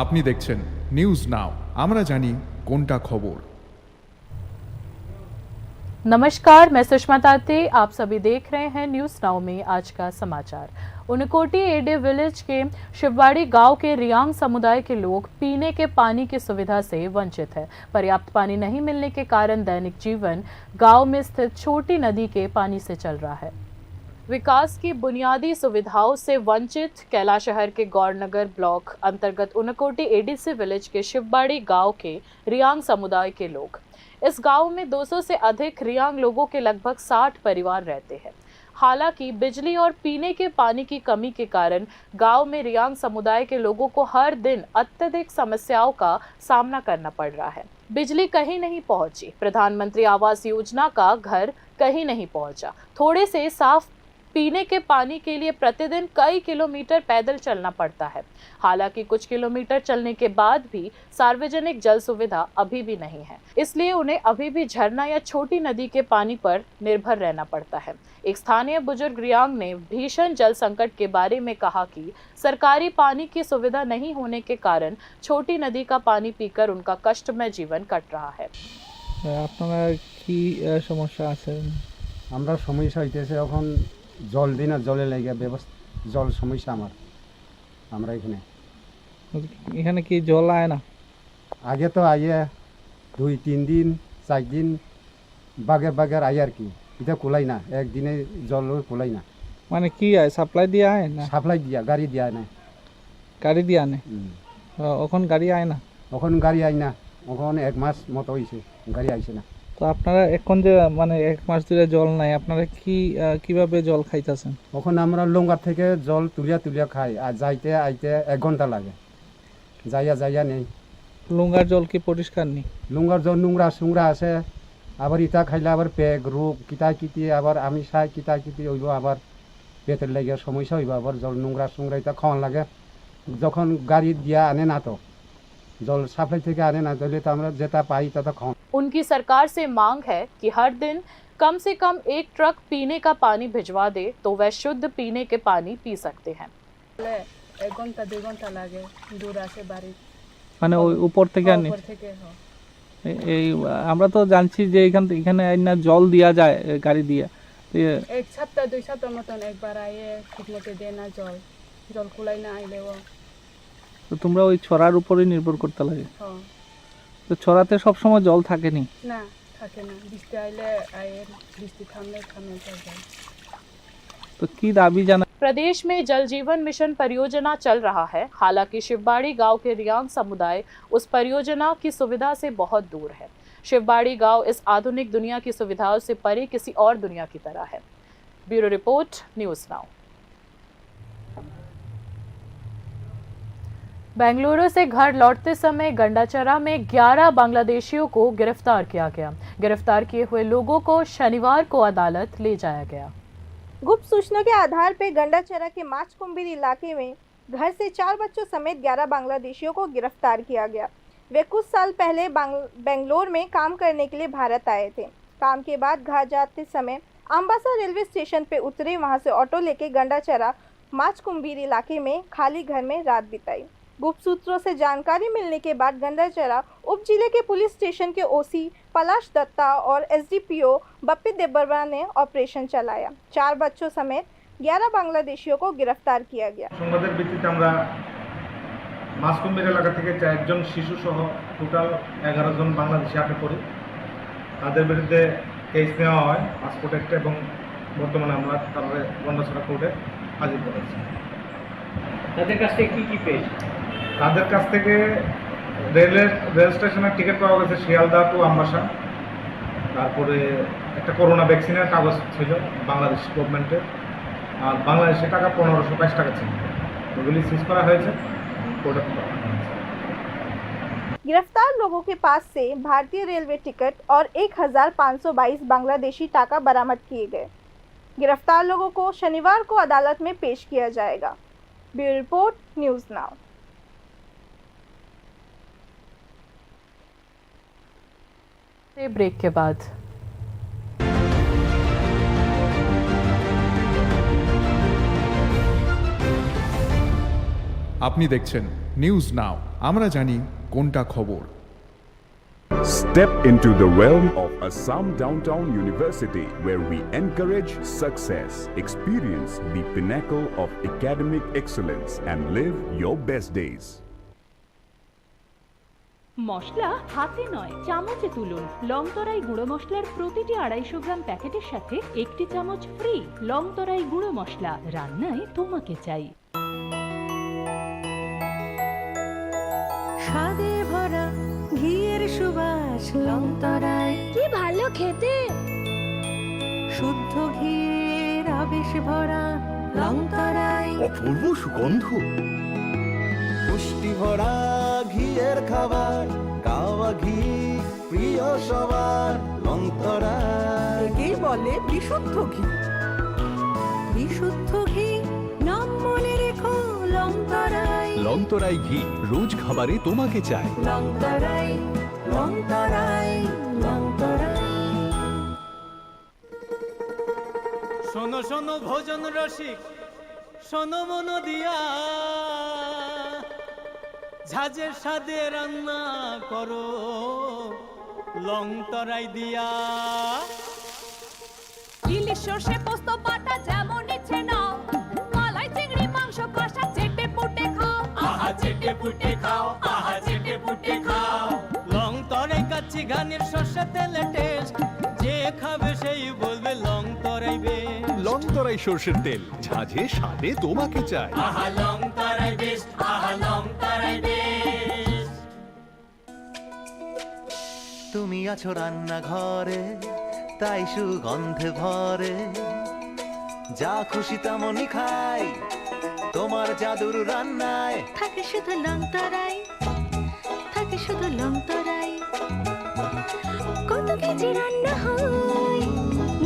আপনি দেখছেন news now, আমরা জানি কোনটা খবর। नमस्कार, मैं सुषमा ताते। आप सभी देख रहे हैं न्यूज नाउ में आज का समाचार। उनकोटी एडे विलेज के शिववाड़ी गांव के रियांग समुदाय के लोग पीने के पानी की सुविधा से वंचित है। पर्याप्त पानी नहीं मिलने के कारण दैनिक जीवन गांव में स्थित छोटी नदी के पानी से चल रहा है। विकास की बुनियादी सुविधाओं से वंचित कैलाशहर के गौरनगर ब्लॉक अंतर्गत उनकोटी एडीसी विलेज के शिववाड़ी गांव के रियांग समुदाय के लोग। इस गांव में 200 से अधिक रियांग लोगों के लगभग 60 परिवार रहते हैं। हालांकि बिजली और पीने के पानी की कमी के कारण गांव में रियांग समुदाय के लोगों को हर दिन अत्यधिक समस्याओं का सामना करना पड़ रहा है। बिजली कहीं नहीं पहुंची, प्रधानमंत्री आवास योजना का घर कहीं नहीं पहुंचा, थोड़े से साफ पीने के पानी के लिए प्रतिदिन कई किलोमीटर पैदल चलना पड़ता है। हालांकि कुछ किलोमीटर चलने के बाद भी सार्वजनिक जल सुविधा अभी भी नहीं है, इसलिए उन्हें अभी भी झरना या छोटी नदी के पानी पर निर्भर रहना पड़ता है। एक स्थानीय बुजुर्ग रियांग ने भीषण जल संकट के बारे में कहा कि सरकारी पानी की सुविधा नहीं होने के कारण छोटी नदी का पानी पीकर उनका कष्टमय जीवन कट रहा है। আপনারা কি সমস্যা আছে? আমরা সমস্যা হইতেছে এখন জল দিন আর জলের লাগে ব্যবস্থা জল সমস্যা আমরা এখানে কি জল আয় না? আগে তো আইয়ে 2-3 দিন 4 দিন বাগের আয় আর কি, এটা কোলাই না, একদিনে জল কোলাই না। মানে কি আয়, সাপ্লাই দিয়ে আয় না? সাপ্লাই দিয়া, গাড়ি দিয়া না। গাড়ি দিয়ে আনে? এখন গাড়ি আয় না? এখন গাড়ি আয় না, এখন 1 মাস মতো হয়েছে গাড়ি আইছে না। তো আপনারা এখন যে মানে 1 মাস ধরে জল নাই, আপনারা কিভাবে জল খাইতেছেন? এখন আমরা লঙ্গার থেকে জল তুলিয়া খাই, আর যাইতে আইতে 1 ঘন্টা লাগে, যাইয়া নেই। লুঙ্গার জল কি পরিষ্কার নেই? লুঙ্গার জল নোংরা আছে, আবার ইটা খাইলে আবার পেগ রোগ কিতি আবার আমি চাই কিতি হইব, আবার পেটের লাগে সমস্যা হইব, আবার জল নোংরা ইটা খাওয়ান লাগে। যখন গাড়ি দিয়া আনে না, তো জল সাপ্লাই থেকে আনে না, তাহলে তো আমরা যেটা পাই তা খাওয়ান। उनकी सरकार से मांग है कि हर दिन कम से कम 1 ट्रक पीने का पानी भिजवा दे तो वह शुद्ध पीने के पानी पी सकते हैं। 1 ঘন্টা 2 ঘন্টা লাগে, দূর আছে বাড়ি, মানে ওই উপর থেকে আনে? উপর থেকে। এই আমরা তো জানছি যে এখানে না জল দেওয়া যায় গাড়ি দিয়ে। 1 সপ্তাহ 2 সপ্তাহ মতন একবার আইয়ে ঠিক মতো দেয় না জল কুলাই না আইলেও। তো তোমরা ওই ছড়ার উপরে নির্ভর করতে লাগে? হ্যাঁ। তো ছড়াতে সব সময় জল থাকেনি? না, থাকে না, বৃষ্টি আইলে আইয়ে, বৃষ্টি থামলে যায়। তো কি দাবি জানা? प्रदेश में जल जीवन मिशन परियोजना चल रहा है। हालांकि शिववाड़ी गांव के रियांग समुदाय उस परियोजना की सुविधा से बहुत दूर है। शिववाड़ी गांव इस आधुनिक दुनिया की सुविधाओं से परे किसी और दुनिया की तरह है। Bureau report, news now. Bengaluru से घर लौटते समय गंडाचरा में 11 बांग्लादेशियों को गिरफ्तार किया गया। गिरफ्तार किए हुए लोगों को शनिवार को अदालत ले जाया गया। गुप्त सूचना के आधार पर गंडाचरा के माचकुम्बीर इलाके में घर से 4 बच्चों समेत 11 बांग्लादेशियों को गिरफ्तार किया गया। वे कुछ साल पहले बेंगलोर में काम करने के लिए भारत आए थे। काम के बाद घर जाते समय अम्बासा रेलवे स्टेशन पे उतरे, वहां से ऑटो लेके गंडाचरा माचकुम्बीर इलाके में खाली घर में रात बिताई। गुप्त सूत्रों से जानकारी मिलने के बाद गंडाचरा उप जिले के पुलिस स्टेशन के ओसी पलाश दत्ता और एसडीपीओ बप्पी देबरवा ने ऑपरेशन चलाया। 4 बच्चों समेत 11 बांग्लादेशियों को गिरफ्तार किया गया। সংবাদের ভিত্তিতে আমরা মাসকুম্বির এলাকা থেকে 4 জন শিশু সহ টোটাল 11 জন বাংলাদেশি আটক করি। তাদের বিরুদ্ধে কেস নেওয়া হয় পাসপোর্ট অ্যাক্ট, এবং বর্তমানে আমরা তাদের গন্ডাছড়া কোর্টে হাজির করেছি। তাদের কাছ থেকে কি পেয়েছি? তাদের কাছ থেকে রেল স্টেশনের টিকিট পাওয়া গেছে শিয়ালদা টু আম্বাসা, তারপরে একটা করোনা ভ্যাকসিনের কাগজ ছিল বাংলাদেশ গভর্নমেন্টের, আর বাংলাদেশি টাকা 1522 টাকা ছিল, ওগুলি সিজ করা হয়েছে কোর্টে। गिरफ्तार लोगों के पास से भारतीय रेलवे टिकट और 1522 बांग्लादेशी टाका बरामद किए गए। गिरफ्तार लोगों को शनिवार को अदालत में पेश किया जाएगा। Bureau report, news now. Break के बाद আপনি দেখছেন নিউজ নাও, আমরা জানি কোনটা খবর। Step into the realm of Assam Downtown University, where we encourage success, experience the pinnacle of academic excellence, and live your best days. মশলা হাতে নয় চামচে তুলুন। লংতরাই গুঁড়ো মশলার প্রতিটি 250 গ্রাম প্যাকেটের সাথে একটি চামচ ফ্রি। লংতরাই গুঁড়ো মশলা, রান্নায় তোমাকে চাই। স্বাদে ভরা ঘিয়ের সুবাস লংতরাই, কি ভালো খেতে। শুদ্ধ ঘিয়ের আবেশ ভরা লংতরাই, অপূর্ব সুগন্ধ, পুষ্টি ভরা ঘিয়ের খাবার, গাওয়া ঘি প্রিয় সবার লংতরাই। একেই বলে বিশুদ্ধ ঘি। বিশুদ্ধ ঘি নাম মনে রেখো লংতরাই। লংতরাই ঘি রোজ খাবারে তোমাকে চাই। লংতরাই, লংতরাই, লংতরাই। শোনো শোনো ভোজন রসিক, শোনো মন দিয়া, ঝাঁঝের স্বাদে রান্না করো লংতরাই দিয়া। ইলিশ সর্ষে পোস্ত বাটা যেমন ইচ্ছে নাও, মালাই চিংড়ি মাংস কষা চেটে পুটে খাও। আহা চেটে পুটে খাও, আহা চেটে পুটে খাও। লংতরাই কাচ্চি ঘানির সর্ষে তেলে টেস্ট, যে খাবে সেই বলবে লংতরাই বেশ। লংতরাই সরষের তেল, ঝাঁঝে স্বাদে তোমাকে চাই। আহা লংতরাই বেশ, আহা লংতরাই বেশ। তুমি আছো রান্না ঘরে, তাই সুগন্ধে ভরে, যা খুশি তেমনই খাই তোমার জাদুর রান্নায়। থাকে শুধু লংতরাই, থাকে শুধু লংতরাই। কত কেজি রান্না হয়,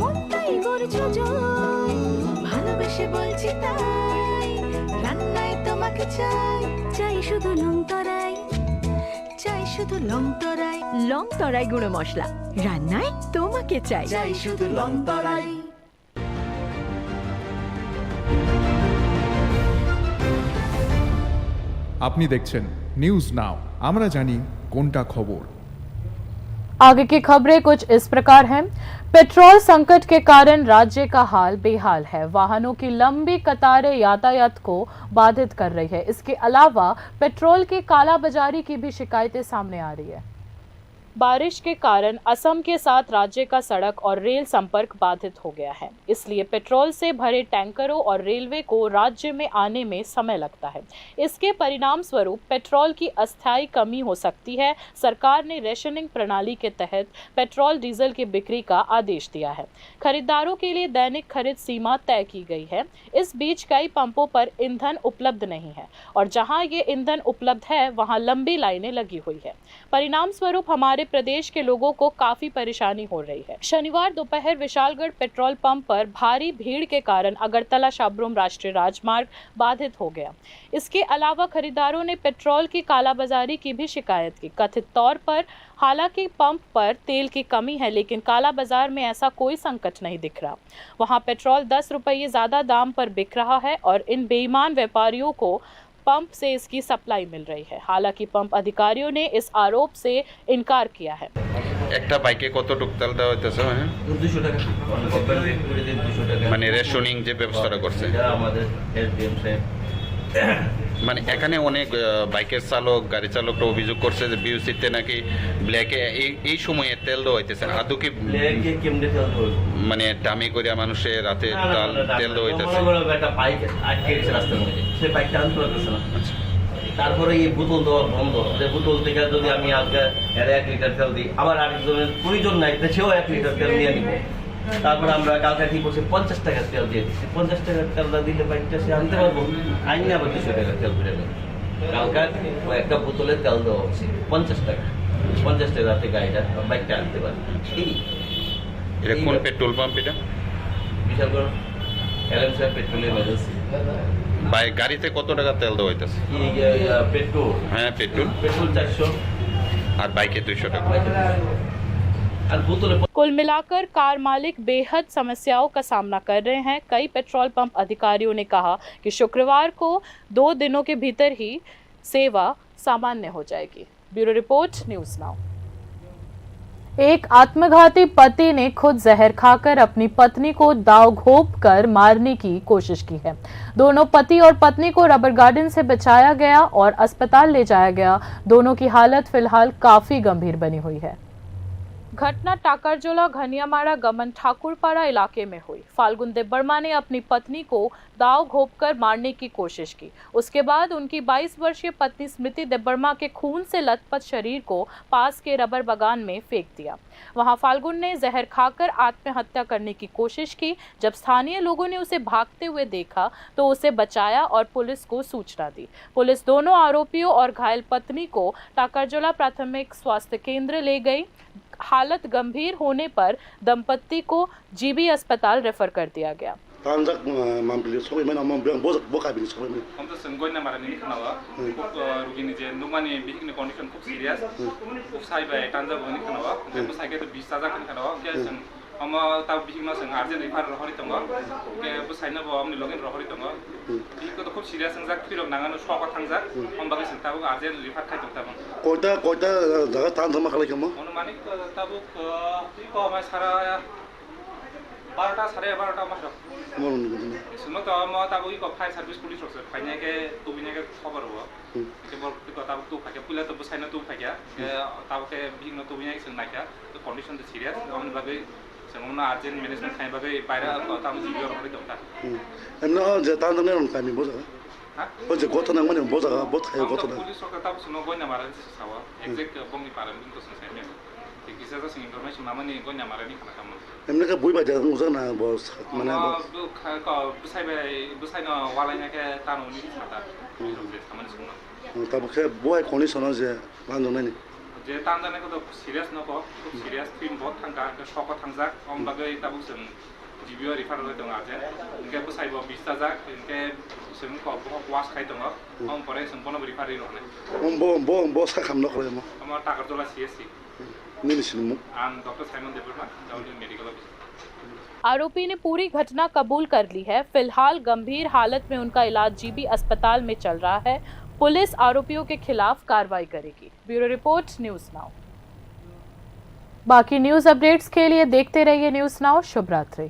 মনটাই গড়ছো জয়। ভালোবেসে বলছি তাই, রান্নায় তোমাকে চাই। চাই শুধু লংতরাই, চাই শুধু লংতরাই। লংতরাই গুঁড়ো মশলা, রান্নায় তোমাকে চাই। চাই শুধু লংতরাই। আপনি দেখছেন নিউজ নাও, আমরা জানি কোনটা খবর। आगे की खबरें कुछ इस प्रकार हैं। पेट्रोल संकट के कारण राज्य का हाल बेहाल है। वाहनों की लंबी कतारें यातायात को बाधित कर रही है। इसके अलावा पेट्रोल की कालाबाजारी की भी शिकायतें सामने आ रही है। बारिश के कारण असम के साथ राज्य का सड़क और रेल संपर्क बाधित हो गया है, इसलिए पेट्रोल से भरे टैंकरों और रेलवे को राज्य में आने में समय लगता है। इसके परिणाम स्वरूप पेट्रोल की अस्थायी कमी हो सकती है। सरकार ने रेशनिंग प्रणाली के तहत पेट्रोल डीजल की बिक्री का आदेश दिया है। खरीदारों के लिए दैनिक खरीद सीमा तय की गई है। इस बीच कई पंपों पर ईंधन उपलब्ध नहीं है और जहां ये ईंधन उपलब्ध है वहां लंबी लाइनें लगी हुई है। परिणाम स्वरूप हमारे प्रदेश के लोगों को काफी परेशानी हो रही है। शनिवार दोपहर विशालगढ़ पेट्रोल पंप पर भारी भीड़ के कारण अगरतला शाबरूम राष्ट्रीय राजमार्ग बाधित हो गया। इसके अलावा खरीदारों ने पेट्रोल की कालाबाजारी की भी शिकायत की। कथित तौर पर हालांकि पंप पर तेल की कमी है, लेकिन काला बाजार में ऐसा कोई संकट नहीं दिख रहा। वहां पेट्रोल 10 रुपये ज्यादा दाम पर बिक रहा है और इन बेईमान व्यापारियों को पंप से इसकी सप्लाई मिल रही है। हालांकि पंप अधिकारियों ने इस आरोप से इनकार किया है। একটা বাইকে কতটুক তেল দেওয়া হইতেছে? 200 টাকা মানে রেশনিং যে ব্যবস্থাটা করছে আমাদের এসডিএম সাহেব। মানে এখানে অনেক বাইকের চালক গাড়ি চালকরা অভিযোগ করছে যে বিউসিতে নাকি ব্ল্যাকে এই সময়ে তেল দেওয়া হইতেছে না। আদৌ কি ব্ল্যাকে কেমনে তেল দেওয়া? মানে দামি করে মানুষের রাতে তেল দেওয়া হইতেছে? একটা বাইক আটকে গেছে রাস্তার মধ্যে, সেই বাইকটা আনতে পারতেছে না। তারপরে এই বোতল দেওয়া বন্ধ। যে বোতল থেকে যদি আমি আজকে 1 লিটার তেল দিই, আবার আরেকজনের প্রয়োজন নাই, সেও 1 লিটার তেল নিয়ে নিব। তারপরে আমরা কালকে ঠিক করছি 50 টাকার তেল দিয়ে দিচ্ছি। 50 টাকার তেলটা দিলে বাইকটা সে আনতে পারবো, আইনে আবার 200 টাকার তেল ফিরে দেবো। কালকে একটা বোতলের তেল দেওয়া হচ্ছে 50 টাকা। 50 টাকা থেকে গাড়িটা বাইকটা আনতে পারবে। এটা কোন পেট্রোল পাম্প? এটা বিশালগড় এলএমসি পেট্রোলিয়াম এজেন্সি। বাই গাড়িতে কত টাকা তেল দেওয়া হইতেছে? पेट्रोल, हाँ पेट्रोल 400 और बाइक 200 टाका। कुल मिलाकर कार मालिक बेहद समस्याओं का सामना कर रहे हैं। कई पेट्रोल पंप अधिकारियों ने कहा कि शुक्रवार को 2 दिनों के भीतर ही सेवा सामान्य हो जाएगी। Bureau report, news now. एक आत्मघाती पति ने खुद जहर खाकर अपनी पत्नी को दाव घोंप कर मारने की कोशिश की है। दोनों पति और पत्नी को रबर गार्डन से बचाया गया और अस्पताल ले जाया गया। दोनों की हालत फिलहाल काफी गंभीर बनी हुई है। घटना टाकरजोला घनियामाड़ा गमन ठाकुरपाड़ा इलाके में हुई। फाल्गुन देब्बर्मा ने अपनी पत्नी को दाव घोंपकर मारने की कोशिश की। उसके बाद उनकी 22 वर्षीय पत्नी स्मृति देब्बर्मा के खून से लथपथ शरीर को पास के रबर बागान में फेंक दिया। वहां फाल्गुन ने जहर खाकर आत्महत्या करने की कोशिश की। जब स्थानीय लोगों ने उसे भागते हुए देखा तो उसे बचाया और पुलिस को सूचना दी। पुलिस दोनों आरोपियों और घायल पत्नी को टाकरजोला प्राथमिक स्वास्थ्य केंद्र ले गई। हालत गंभीर होने पर दंपत्ति को जीबी अस्पताल रेफर कर दिया गया। बारटा साढ़े 12टा मास सुनो तो म ताबो इको फायर सर्विस पुलिस रस फाइने के तुबिने के खबर हो के बर को ताबो तु फाके पुला तो बसाइना तु फाके ताबो के बिग न तुबिने के नाका तो कंडीशन द सीरियस हमन बागे संगमना अर्जेंट मैनेजमेंट खाइ बागे पायरा ताबो जिबियो रखि दंता एमनो जे तानने रन कामी बोजा हा ओ जे गथना माने बोजा बत खाय गथना पुलिस को ताबो सुनो गयना मारा सावा एक्जेक्ट बंगनि पारन बिन तो संसाय के किसा जा इनफरमेशन मामानि गयना मारानि खाना खाम एमने के बुइ बाजा उजना बस माने बुसाइनो वालाइना के तानुनि साता सामान सुनो ताबो के बुइ कंडीशन जे लांजनानि जे तांजाने को तो सीरियस न को सीरियस फिल्म बहुत थांगा के शक थांजा हम बागै ताबो जों जीबीओ रिफार होय दं आजे इनके बुसाइबो 20 ता जाक इनके जों को वास खाइ दं हम परे जों बनो रिफारि रहने बो सा खाम न करे म हम टाकरजोला सीएससी आरोपी ने पूरी घटना कबूल कर ली है। फिलहाल गंभीर हालत में उनका इलाज जीबी अस्पताल में चल रहा है। पुलिस आरोपियों के खिलाफ कार्रवाई करेगी। Bureau report, news now. बाकी न्यूज अपडेट्स के लिए देखते रहिए न्यूज़ नाउ। शुभ रात्रि।